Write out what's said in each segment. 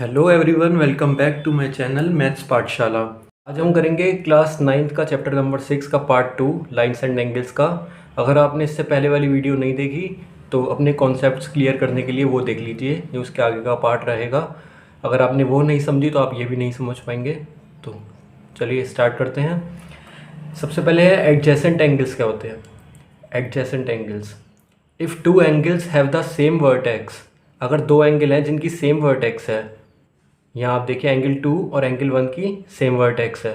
Hello everyone, welcome back to my channel maths Pathshala. आज हम करेंगे क्लास 9th का चैप्टर नंबर 6 का पार्ट 2 लाइंस एंड एंगल्स का। अगर आपने इससे पहले वाली वीडियो नहीं देखी तो अपने कॉन्सेप्ट्स क्लियर करने के लिए वो देख लीजिए, ये उसके आगे का पार्ट रहेगा। अगर आपने वो नहीं समझी तो आप ये भी नहीं समझ पाएंगे। तो चलिए स्टार्ट करते हैं। सबसे पहले है एडजेसेंट एंगल्स क्या होते हैं। Adjacent angles, if two angles have the same vertex, अगर दो एंगल हैं जिनकी सेम वर्टेक्स है, यहाँ आप देखिए एंगल 2 और एंगल 1 की सेम वर्टेक्स है,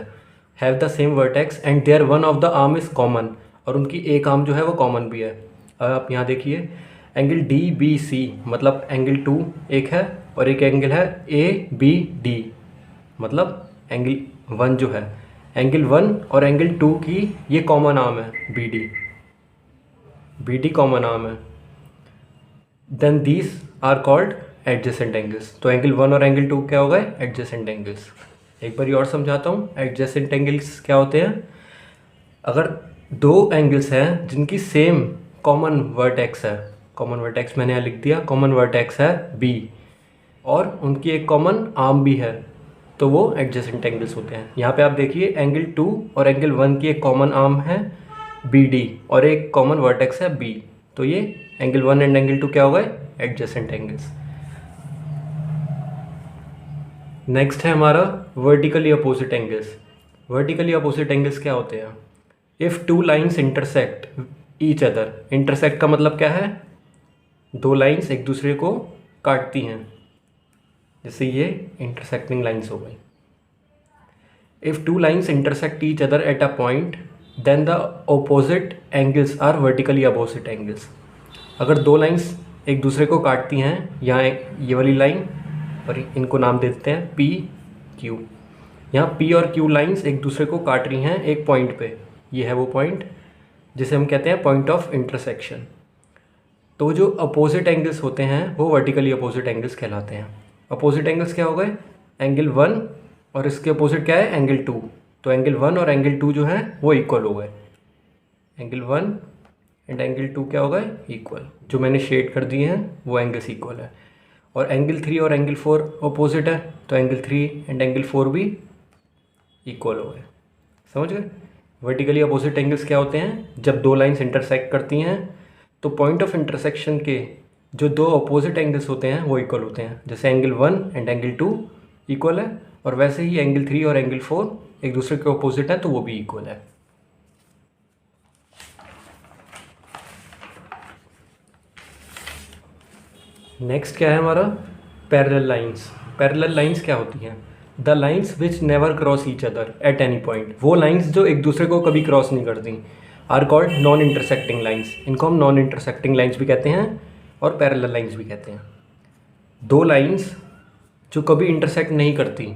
have the same vertex and there one of the arm is common, और उनकी एक आर्म जो है वो कॉमन भी है। अब आप यहाँ देखिए एंगल डी बी सी, मतलब एंगल 2 एक है और एक एंगल है ए बी डी, मतलब एंगल 1 जो है, एंगल 1 और एंगल 2 की ये कॉमन आर्म है बी डी कॉमन आर्म है। Then these are called adjacent angles. तो एंगल 1 और एंगल 2 क्या हो गए? Adjacent angles. एक बार और समझाता हूँ एडजेसेंट एंगल्स क्या होते हैं। अगर दो एंगल्स हैं जिनकी सेम कॉमन वर्टेक्स है, कॉमन वर्टेक्स मैंने यहाँ लिख दिया, कॉमन वर्टेक्स है बी और उनकी एक कॉमन आर्म भी है, तो वो एडजेसेंट एंगल्स होते हैं। यहाँ पे आप देखिए एंगल 2 और एंगल 1 की एक कॉमन आर्म है बी डी और एक कॉमन वर्टेक्स है बी, तो ये एंगल 1 एंड एंगल 2 क्या हो गए? Adjacent angles. नेक्स्ट है हमारा vertically opposite angles. Vertically opposite angles क्या होते हैं? If two lines intersect each other, intersect का मतलब क्या है? दो लाइंस एक दूसरे को काटती हैं, जैसे ये इंटरसेक्टिंग लाइंस हो गई। If two lines intersect each other at a point then the opposite angles are vertically opposite angles. अगर दो लाइंस एक दूसरे को काटती हैं, यहाँ ये वाली लाइन और इनको नाम दे देते हैं पी क्यू। यहाँ पी और क्यू लाइंस एक दूसरे को काट रही हैं एक पॉइंट पे, ये है वो पॉइंट जिसे हम कहते हैं पॉइंट ऑफ इंटरसेक्शन। तो जो अपोजिट एंगल्स होते हैं वो वर्टिकली अपोजिट एंगल्स कहलाते हैं। अपोजिट एंगल्स क्या हो गए? एंगल 1 और इसके अपोजिट क्या है? एंगल 2। तो एंगल 1 और एंगल 2 जो हैं वो इक्वल हो गए। एंगल 1 एंड एंगल 2 क्या हो गए? इक्वल। जो मैंने शेड कर दिए हैं वो एंगल्स इक्वल है। और एंगल 3 और एंगल 4 अपोजिट है, तो एंगल 3 एंड एंगल 4 भी इक्वल हो गए। समझ गए? वर्टिकली अपोजिट एंगल्स क्या होते हैं? जब दो लाइंस इंटरसेक्ट करती हैं तो पॉइंट ऑफ इंटरसेक्शन के जो दो अपोजिट एंगल्स होते हैं वो इक्वल होते हैं। जैसे एंगल 1 एंड एंगल 2 इक्वल है, और वैसे ही एंगल 3 और एंगल 4 एक दूसरे के अपोजिट है तो वो भी इक्वल है। नेक्स्ट क्या है हमारा? Parallel lines. पैरेलल लाइंस क्या होती हैं? The lines which never cross each other at any point, वो लाइंस जो एक दूसरे को कभी क्रॉस नहीं करती, are called non intersecting lines. इनको हम नॉन इंटरसेक्टिंग लाइंस भी कहते हैं और पैरेलल लाइंस भी कहते हैं। दो लाइंस जो कभी इंटरसेक्ट नहीं करती,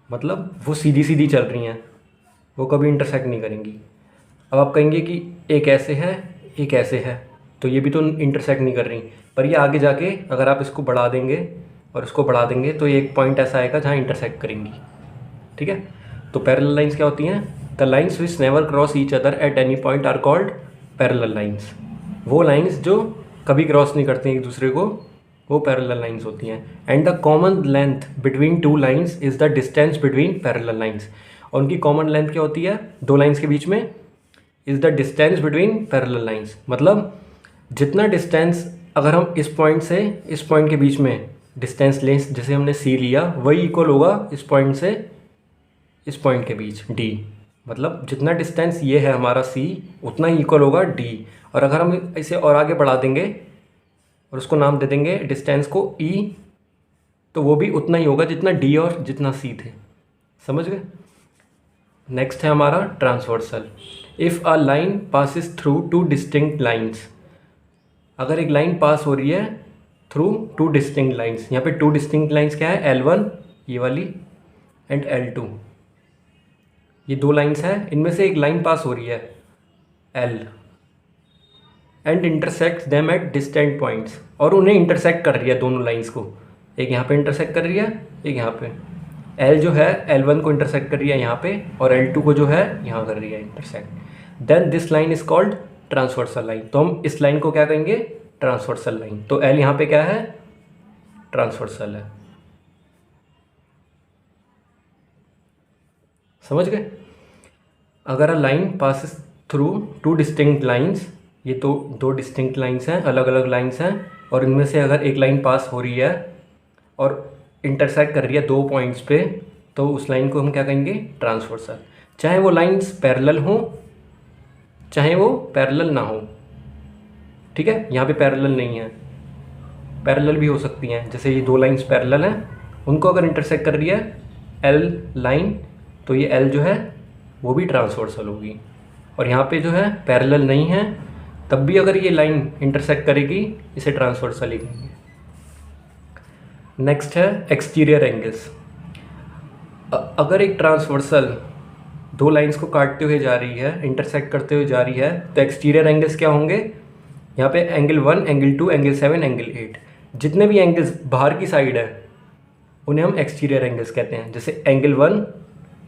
मतलब वो सीधी सीधी चल रही हैं, वो कभी इंटरसेक्ट नहीं करेंगी। अब आप कहेंगे कि एक ऐसे है एक ऐसे है, तो ये भी तो इंटरसेक्ट नहीं कर रही, पर ये आगे जाके अगर आप इसको बढ़ा देंगे और इसको बढ़ा देंगे तो एक पॉइंट ऐसा आएगा जहाँ इंटरसेक्ट करेंगी। ठीक है? तो पैरेलल लाइंस क्या होती हैं? The lines which never cross each other at any point are called parallel lines. वो लाइंस जो कभी क्रॉस नहीं करती एक दूसरे को, वो पैरेलल लाइंस होती हैं। And the common length between two lines is the distance between parallel lines. और उनकी कॉमन लेंथ क्या होती है दो लाइंस के बीच में? Is the distance between parallel lines. मतलब जितना डिस्टेंस अगर हम इस पॉइंट से इस पॉइंट के बीच में डिस्टेंस लें, जैसे हमने सी लिया, वही इक्वल होगा इस पॉइंट से इस पॉइंट के बीच डी। मतलब जितना डिस्टेंस ये है हमारा सी, उतना ही इक्वल होगा डी। और अगर हम इसे और आगे बढ़ा देंगे और उसको नाम दे देंगे डिस्टेंस को ई, तो वो भी उतना ही होगा जितना डी और जितना सी थे। समझ गए? नेक्स्ट है हमारा transversal. If a line passes through two distinct lines, अगर एक लाइन पास हो रही है थ्रू टू डिस्टिंक्ट लाइंस, यहाँ पे टू डिस्टिंक्ट लाइंस क्या है? L1 ये वाली एंड L2, ये दो लाइंस हैं, इनमें से एक लाइन पास हो रही है L and intersect them at distant points, और उन्हें इंटरसेक्ट कर रही है दोनों लाइंस को। एक यहाँ पे इंटरसेक्ट कर रही है, एक यहाँ पे। L जो है L1 को इंटरसेक्ट कर रही है यहाँ पे, और L2 को जो है यहाँ कर रही है intersect. Then this line is called transversal line. तो हम इस लाइन को क्या कहेंगे? Transversal line. तो L यहाँ पे क्या है? ट्रांसवर्सल है। समझ गए? अगर a line passes through two distinct lines, ये तो दो डिस्टिंक्ट लाइंस हैं, अलग अलग लाइंस हैं, और इनमें से अगर एक लाइन पास हो रही है और इंटरसेक्ट कर रही है दो पॉइंट्स पे, तो उस लाइन को हम क्या कहेंगे? ट्रांसवर्सल। चाहे वो लाइंस पैरेलल हों, चाहे वो पैरेलल ना हो। ठीक है, यहाँ पे पैरेलल नहीं है, पैरेलल भी हो सकती हैं। जैसे ये दो लाइंस पैरेलल हैं, उनको अगर इंटरसेक्ट कर रही है एल लाइन, तो ये एल जो है वो भी ट्रांसवर्सल होगी। और यहाँ पे जो है पैरेलल नहीं है, तब भी अगर ये लाइन इंटरसेक्ट करेगी, इसे ट्रांसवर्सल ही कहेंगे। नेक्स्ट है एक्सटीरियर एंगल्स। अगर एक ट्रांसवर्सल दो लाइंस को काटते हुए जा रही है, इंटरसेक्ट करते हुए जा रही है, तो एक्सटीरियर एंगल्स क्या होंगे? यहाँ पे एंगल 1, एंगल 2, एंगल 7, एंगल 8, जितने भी एंगल्स बाहर की साइड है उन्हें हम एक्सटीरियर एंगल्स कहते हैं। जैसे एंगल 1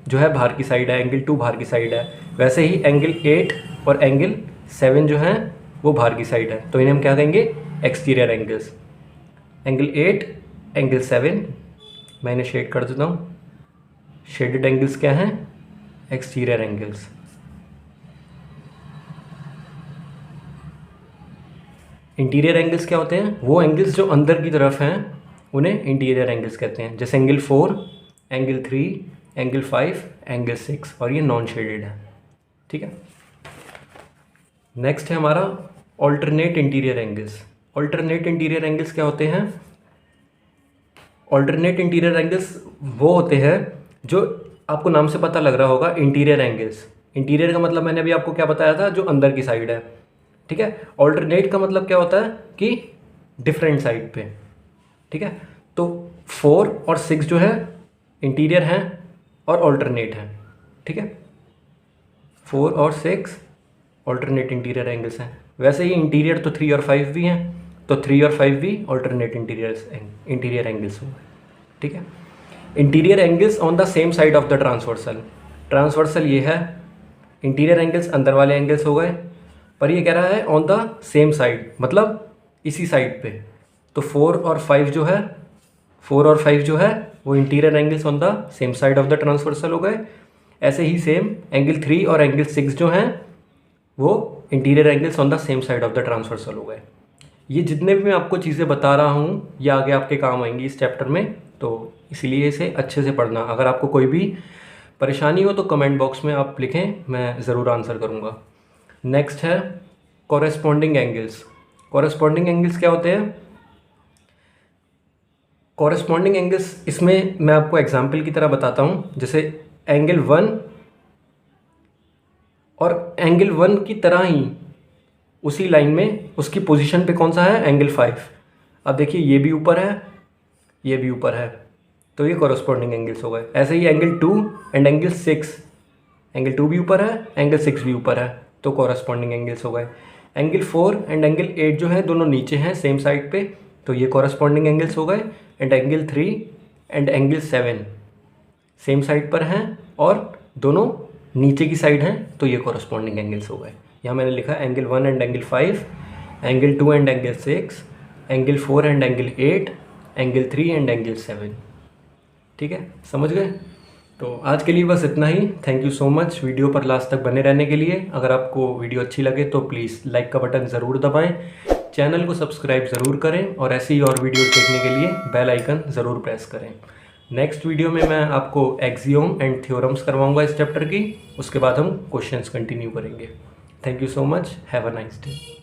जो है बाहर की साइड है, एंगल 2 बाहर की साइड है, वैसे ही एंगल 8 और एंगल 7 जो हैं वो बाहर की साइड है, तो इन्हें हम क्या कहेंगे? Exterior angles. एंगल 8, एंगल 7 मैं इन्हें शेड कर देता हूँ। शेडेड एंगल्स क्या हैं? Exterior angles. इंटीरियर एंगल्स क्या होते हैं? वो एंगल्स जो अंदर की तरफ हैं उन्हें इंटीरियर एंगल्स कहते हैं। जैसे एंगल 4, एंगल 3, एंगल 5, एंगल 6, और ये नॉन शेडेड है। ठीक है, नेक्स्ट है हमारा alternate interior angles. Alternate interior angles क्या होते हैं? ऑल्टरनेट इंटीरियर एंगल्स वो होते हैं जो आपको नाम से पता लग रहा होगा, इंटीरियर एंगल्स। इंटीरियर का मतलब मैंने अभी आपको क्या बताया था? जो अंदर की साइड है। ठीक है, ऑल्टरनेट का मतलब क्या होता है? कि डिफरेंट साइड पे। ठीक है, तो 4 और 6 जो है इंटीरियर हैं और ऑल्टरनेट हैं। ठीक है, 4 और 6 ऑल्टरनेट इंटीरियर एंगल्स हैं। वैसे ही इंटीरियर तो 3 और 5 भी हैं, तो 3 और 5 भी ऑल्टरनेट इंटीरियर एंगल्स होंगे। ठीक है, interior angles on the same side of the transversal. Transversal ये है, इंटीरियर एंगल्स अंदर वाले एंगल्स हो गए, पर ये कह रहा है ऑन द सेम साइड, मतलब इसी साइड पे। तो 4 और 5 जो है, 4 और 5 जो है वो interior angles on the same side of the transversal हो गए। ऐसे ही सेम एंगल 3 और एंगल 6 जो हैं वो interior angles on the same side of the transversal हो गए। ये जितने भी मैं आपको चीज़ें बता रहा हूँ ये आगे आपके काम आएंगी इस चैप्टर में, तो इसीलिए इसे अच्छे से पढ़ना। अगर आपको कोई भी परेशानी हो तो कमेंट बॉक्स में आप लिखें, मैं ज़रूर आंसर करूँगा। नेक्स्ट है कॉरेस्पॉन्डिंग एंगल्स। कॉरेस्पॉन्डिंग एंगल्स क्या होते हैं? कॉरेस्पॉन्डिंग एंगल्स, इसमें मैं आपको एग्जाम्पल की तरह बताता हूँ। जैसे एंगल 1 और एंगल 1 की तरह ही उसी लाइन में उसकी पोजीशन पे कौन सा है? एंगल 5। अब देखिए ये भी ऊपर है, ये भी ऊपर है, तो ये कॉरेस्पॉन्डिंग एंगल्स हो गए। ऐसे ही एंगल 2 एंड एंगल 6, एंगल 2 भी ऊपर है, एंगल 6 भी ऊपर है, तो कॉरेस्पॉन्डिंग एंगल्स हो गए। एंगल 4 एंड एंगल 8 जो है दोनों नीचे हैं सेम साइड पे, तो ये कॉरेस्पॉन्डिंग एंगल्स हो गए। And angle 3 and angle 7 same side पर हैं और दोनों नीचे की साइड हैं, तो ये कॉरेस्पॉन्डिंग एंगल्स हो गए। यहाँ मैंने लिखा angle 1 and angle 5, angle 2 and angle 6, angle 4 and angle 8, angle 3 and angle 7। ठीक है, समझ गए? तो आज के लिए बस इतना ही। Thank you so much video पर लास्ट तक बने रहने के लिए। अगर आपको वीडियो अच्छी लगे तो प्लीज़ लाइक का बटन ज़रूर दबाएं, चैनल को सब्सक्राइब ज़रूर करें, और ऐसी ही और वीडियोस देखने के लिए बेल आइकन ज़रूर प्रेस करें। नेक्स्ट वीडियो में मैं आपको एक्सियोम एंड थ्योरम्स करवाऊंगा इस चैप्टर की, उसके बाद हम क्वेश्चंस कंटिन्यू करेंगे। Thank you so much, have a nice day.